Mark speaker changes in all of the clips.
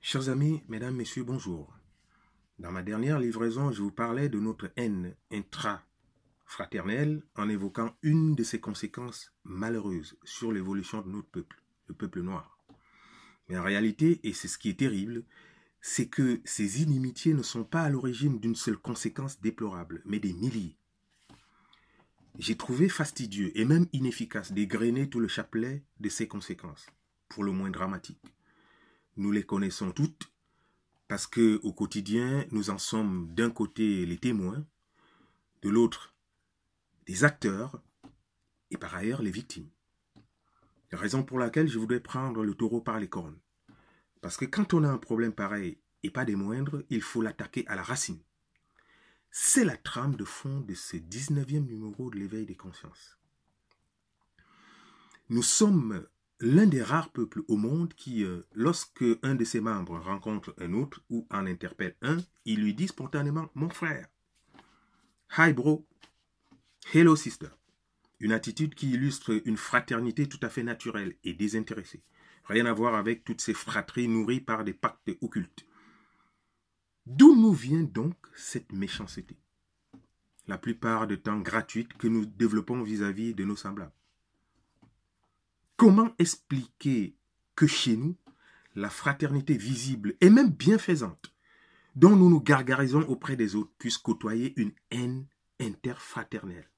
Speaker 1: Chers amis, mesdames, messieurs, bonjour. Dans ma dernière livraison, je vous parlais de notre haine intra-fraternelle en évoquant une de ses conséquences malheureuses sur l'évolution de notre peuple, le peuple noir. Mais en réalité, et c'est ce qui est terrible, c'est que ces inimitiés ne sont pas à l'origine d'une seule conséquence déplorable, mais des milliers. J'ai trouvé fastidieux et même inefficace d'égrener tout le chapelet de ces conséquences, pour le moins dramatiques. Nous les connaissons toutes, parce qu'au quotidien, nous en sommes d'un côté les témoins, de l'autre des acteurs, et par ailleurs les victimes. La raison pour laquelle je voudrais prendre le taureau par les cornes. Parce que quand on a un problème pareil, et pas des moindres, il faut l'attaquer à la racine. C'est la trame de fond de ce 19e numéro de l'éveil des consciences. Nous sommes l'un des rares peuples au monde qui, lorsque un de ses membres rencontre un autre ou en interpelle un, il lui dit spontanément « mon frère ». Hi bro, hello sister. Une attitude qui illustre une fraternité tout à fait naturelle et désintéressée. Rien à voir avec toutes ces fratries nourries par des pactes occultes. D'où nous vient donc cette méchanceté? La plupart du temps gratuite que nous développons vis-à-vis de nos semblables. Comment expliquer que chez nous, la fraternité visible et même bienfaisante, dont nous nous gargarisons auprès des autres, puisse côtoyer une haine interfraternelle,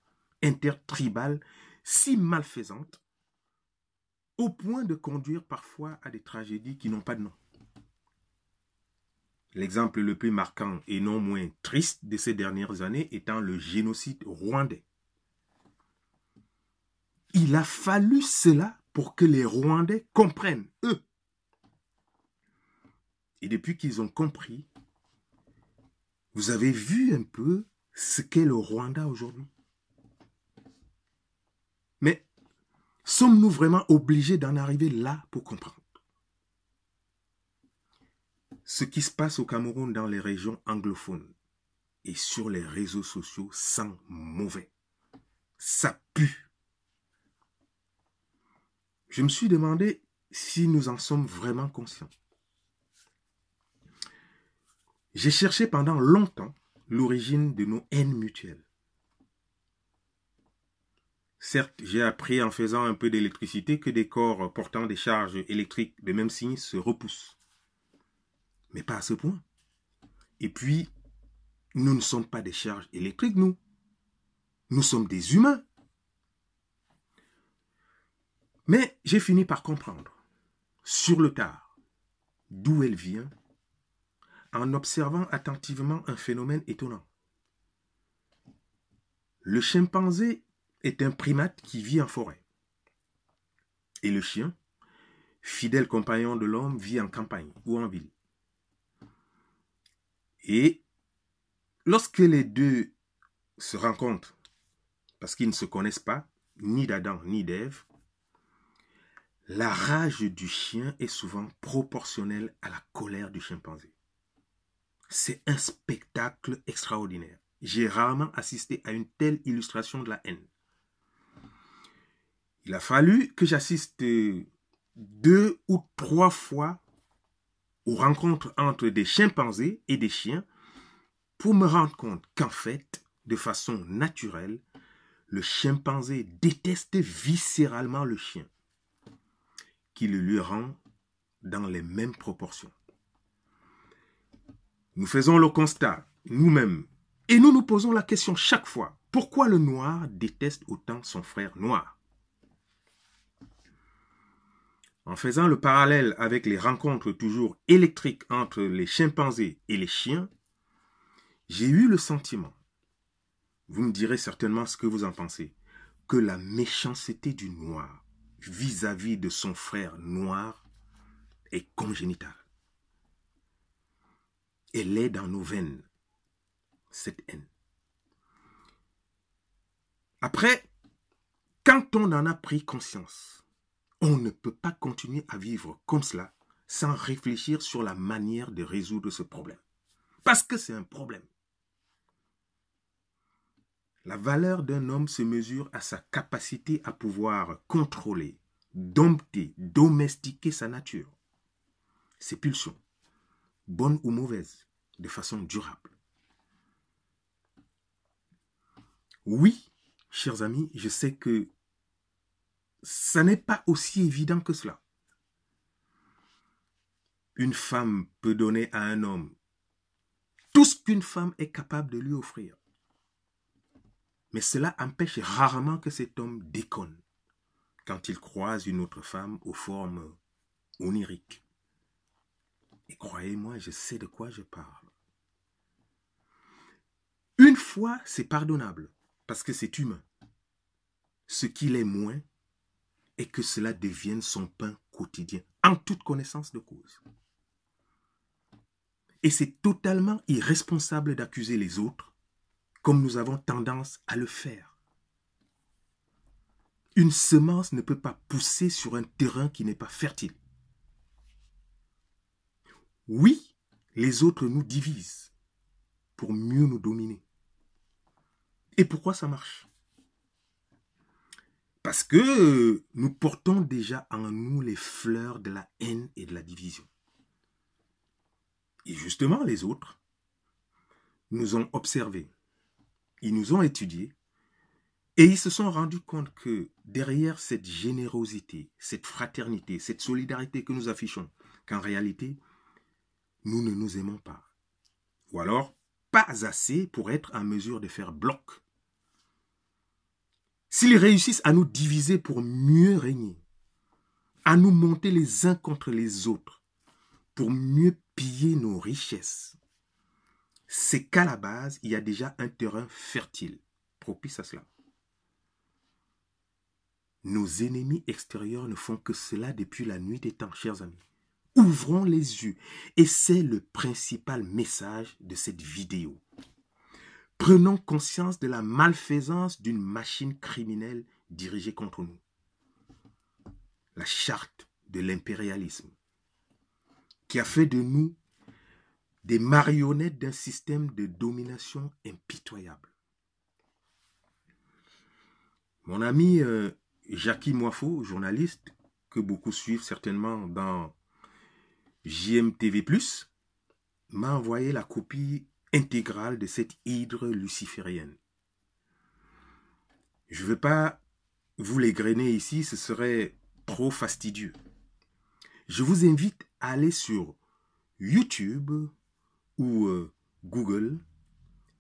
Speaker 1: intertribale, si malfaisante, au point de conduire parfois à des tragédies qui n'ont pas de nom? L'exemple le plus marquant et non moins triste de ces dernières années étant le génocide rwandais. Il a fallu cela pour que les Rwandais comprennent, eux. Et depuis qu'ils ont compris, vous avez vu un peu ce qu'est le Rwanda aujourd'hui. Mais sommes-nous vraiment obligés d'en arriver là pour comprendre? Ce qui se passe au Cameroun dans les régions anglophones et sur les réseaux sociaux sent mauvais. Ça pue. Je me suis demandé si nous en sommes vraiment conscients. J'ai cherché pendant longtemps l'origine de nos haines mutuelles. Certes, j'ai appris en faisant un peu d'électricité que des corps portant des charges électriques de même signe se repoussent. Mais pas à ce point. Et puis, nous ne sommes pas des charges électriques, nous. Nous sommes des humains. Mais j'ai fini par comprendre, sur le tard, d'où elle vient, en observant attentivement un phénomène étonnant. Le chimpanzé est un primate qui vit en forêt. Et le chien, fidèle compagnon de l'homme, vit en campagne ou en ville. Et lorsque les deux se rencontrent, parce qu'ils ne se connaissent pas, ni d'Adam ni d'Ève, la rage du chien est souvent proportionnelle à la colère du chimpanzé. C'est un spectacle extraordinaire. J'ai rarement assisté à une telle illustration de la haine. Il a fallu que j'assiste 2 ou 3 fois aux rencontres entre des chimpanzés et des chiens pour me rendre compte qu'en fait, de façon naturelle, le chimpanzé déteste viscéralement le chien, qui le lui rend dans les mêmes proportions. Nous faisons le constat, nous-mêmes, et nous nous posons la question chaque fois, pourquoi le noir déteste autant son frère noir? En faisant le parallèle avec les rencontres toujours électriques entre les chimpanzés et les chiens, j'ai eu le sentiment, vous me direz certainement ce que vous en pensez, que la méchanceté du noir vis-à-vis de son frère noir est congénitale. Elle est dans nos veines, cette haine. Après, quand on en a pris conscience, on ne peut pas continuer à vivre comme cela sans réfléchir sur la manière de résoudre ce problème. Parce que c'est un problème. La valeur d'un homme se mesure à sa capacité à pouvoir contrôler, dompter, domestiquer sa nature, ses pulsions, bonne ou mauvaise, de façon durable. Oui, chers amis, je sais que ça n'est pas aussi évident que cela. Une femme peut donner à un homme tout ce qu'une femme est capable de lui offrir. Mais cela empêche rarement que cet homme déconne quand il croise une autre femme aux formes oniriques. Et croyez-moi, je sais de quoi je parle. Une fois, c'est pardonnable, parce que c'est humain. Ce qu'il est moins est que cela devienne son pain quotidien, en toute connaissance de cause. Et c'est totalement irresponsable d'accuser les autres, comme nous avons tendance à le faire. Une semence ne peut pas pousser sur un terrain qui n'est pas fertile. Oui, les autres nous divisent pour mieux nous dominer. Et pourquoi ça marche? Parce que nous portons déjà en nous les fleurs de la haine et de la division. Et justement, les autres nous ont observés, ils nous ont étudiés, et ils se sont rendus compte que derrière cette générosité, cette fraternité, cette solidarité que nous affichons, qu'en réalité, nous ne nous aimons pas. Ou alors, pas assez pour être en mesure de faire bloc. S'ils réussissent à nous diviser pour mieux régner, à nous monter les uns contre les autres, pour mieux piller nos richesses, c'est qu'à la base, il y a déjà un terrain fertile, propice à cela. Nos ennemis extérieurs ne font que cela depuis la nuit des temps, chers amis. Ouvrons les yeux, et c'est le principal message de cette vidéo. Prenons conscience de la malfaisance d'une machine criminelle dirigée contre nous. La charte de l'impérialisme, qui a fait de nous des marionnettes d'un système de domination impitoyable. Mon ami Jackie Moifo, journaliste, que beaucoup suivent certainement dans JMTV+, m'a envoyé la copie intégrale de cette hydre luciférienne. Je ne veux pas vous l'égrener ici, ce serait trop fastidieux. Je vous invite à aller sur YouTube ou Google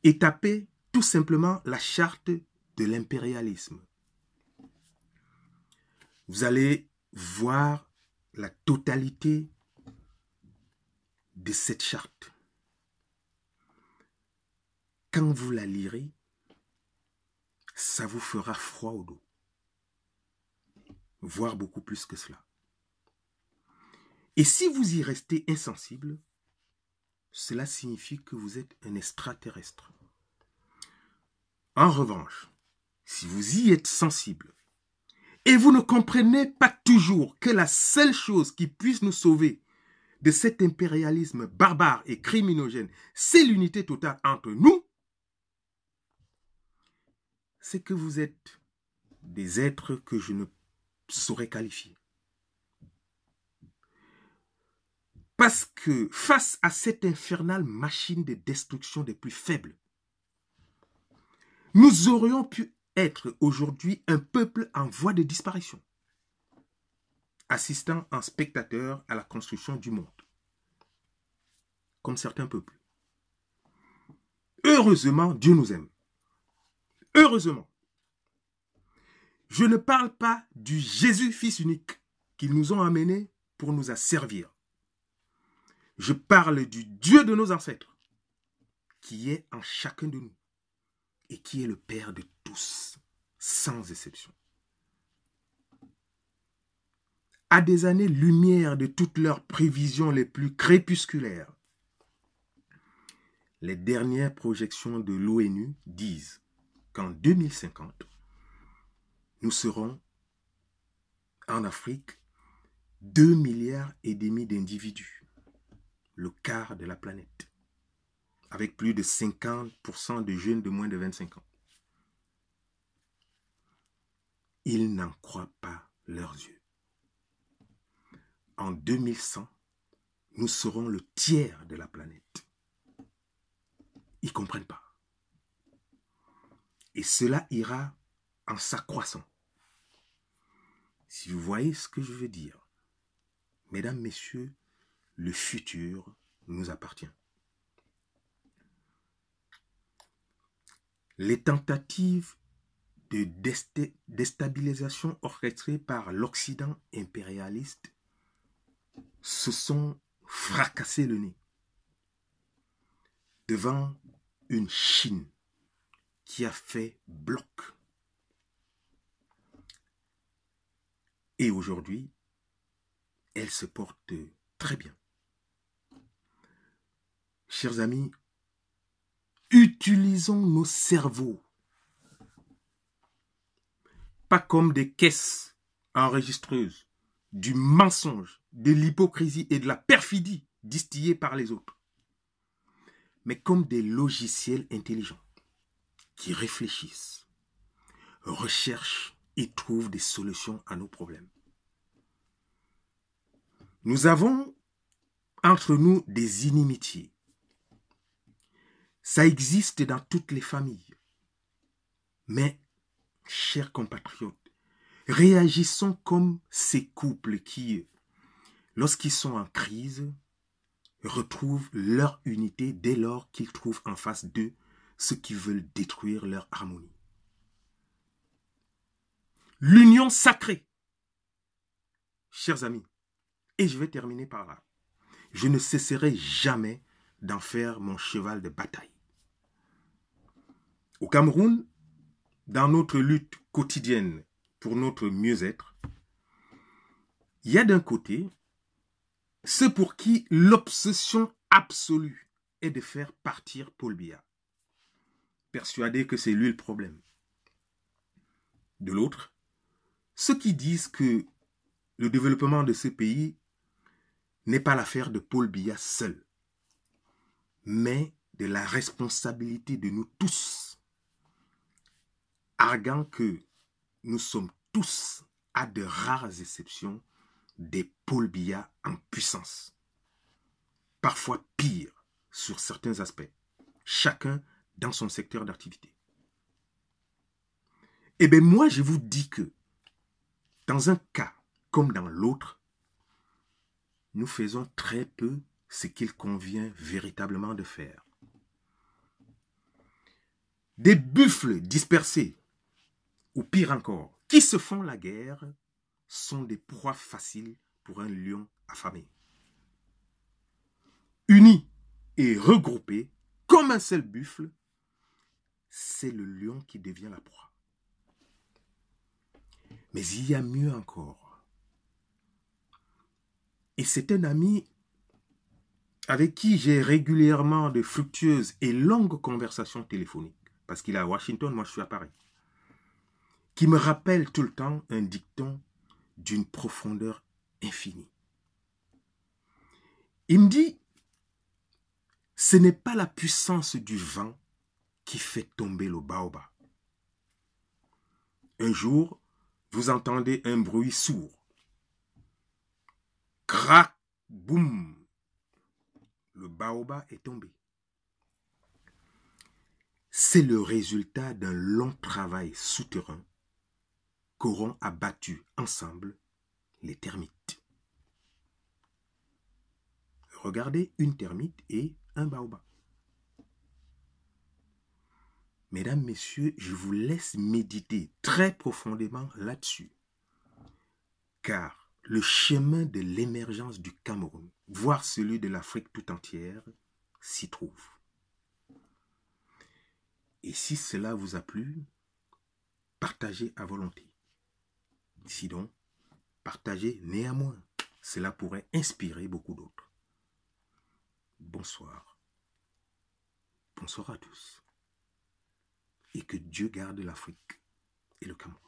Speaker 1: et taper tout simplement la charte de l'impérialisme. Vous allez voir la totalité de cette charte. Quand vous la lirez, ça vous fera froid au dos. Voire beaucoup plus que cela. Et si vous y restez insensible, cela signifie que vous êtes un extraterrestre. En revanche, si vous y êtes sensible, et vous ne comprenez pas toujours que la seule chose qui puisse nous sauver de cet impérialisme barbare et criminogène, c'est l'unité totale entre nous, c'est que vous êtes des êtres que je ne saurais qualifier. Parce que face à cette infernale machine de destruction des plus faibles, nous aurions pu être aujourd'hui un peuple en voie de disparition, assistant en spectateur à la construction du monde, comme certains peuples. Heureusement, Dieu nous aime. Heureusement. Je ne parle pas du Jésus fils unique qu'ils nous ont amené pour nous asservir. Je parle du Dieu de nos ancêtres, qui est en chacun de nous et qui est le Père de tous, sans exception. À des années-lumière de toutes leurs prévisions les plus crépusculaires, les dernières projections de l'ONU disent qu'en 2050, nous serons en Afrique 2,5 milliards d'individus, le quart de la planète, avec plus de 50% de jeunes de moins de 25 ans. Ils n'en croient pas leurs yeux. En 2100, nous serons le tiers de la planète. Ils ne comprennent pas. Et cela ira en s'accroissant. Si vous voyez ce que je veux dire, mesdames, messieurs, le futur nous appartient. Les tentatives de déstabilisation orchestrées par l'Occident impérialiste se sont fracassées le nez devant une Chine qui a fait bloc. Et aujourd'hui, elle se porte très bien. Chers amis, utilisons nos cerveaux, pas comme des caisses enregistreuses du mensonge, de l'hypocrisie et de la perfidie distillée par les autres, mais comme des logiciels intelligents qui réfléchissent, recherchent et trouvent des solutions à nos problèmes. Nous avons entre nous des inimitiés. Ça existe dans toutes les familles. Mais, chers compatriotes, réagissons comme ces couples qui, lorsqu'ils sont en crise, retrouvent leur unité dès lors qu'ils trouvent en face d'eux ceux qui veulent détruire leur harmonie. L'union sacrée, chers amis, et je vais terminer par là, je ne cesserai jamais d'en faire mon cheval de bataille. Au Cameroun, dans notre lutte quotidienne pour notre mieux-être, il y a d'un côté ceux pour qui l'obsession absolue est de faire partir Paul Biya, persuadés que c'est lui le problème. De l'autre, ceux qui disent que le développement de ce pays n'est pas l'affaire de Paul Biya seul, mais de la responsabilité de nous tous, arguant que nous sommes tous, à de rares exceptions, des Paul Biya en puissance. Parfois pire sur certains aspects, chacun dans son secteur d'activité. Eh bien moi je vous dis que dans un cas comme dans l'autre, nous faisons très peu ce qu'il convient véritablement de faire. Des buffles dispersés, ou pire encore, qui se font la guerre, sont des proies faciles pour un lion affamé. Unis et regroupés comme un seul buffle, c'est le lion qui devient la proie. Mais il y a mieux encore. Et c'est un ami avec qui j'ai régulièrement de fructueuses et longues conversations téléphoniques, parce qu'il est à Washington, moi je suis à Paris, qui me rappelle tout le temps un dicton d'une profondeur infinie. Il me dit, ce n'est pas la puissance du vent qui fait tomber le baobab. Un jour, vous entendez un bruit sourd. Crac, boum, le baobab est tombé. C'est le résultat d'un long travail souterrain qu'auront abattu ensemble les termites. Regardez une termite et un baobab. Mesdames, messieurs, je vous laisse méditer très profondément là-dessus. Car le chemin de l'émergence du Cameroun, voire celui de l'Afrique tout entière, s'y trouve. Et si cela vous a plu, partagez à volonté. Sinon, partagez néanmoins. Cela pourrait inspirer beaucoup d'autres. Bonsoir. Bonsoir à tous. Et que Dieu garde l'Afrique et le Cameroun.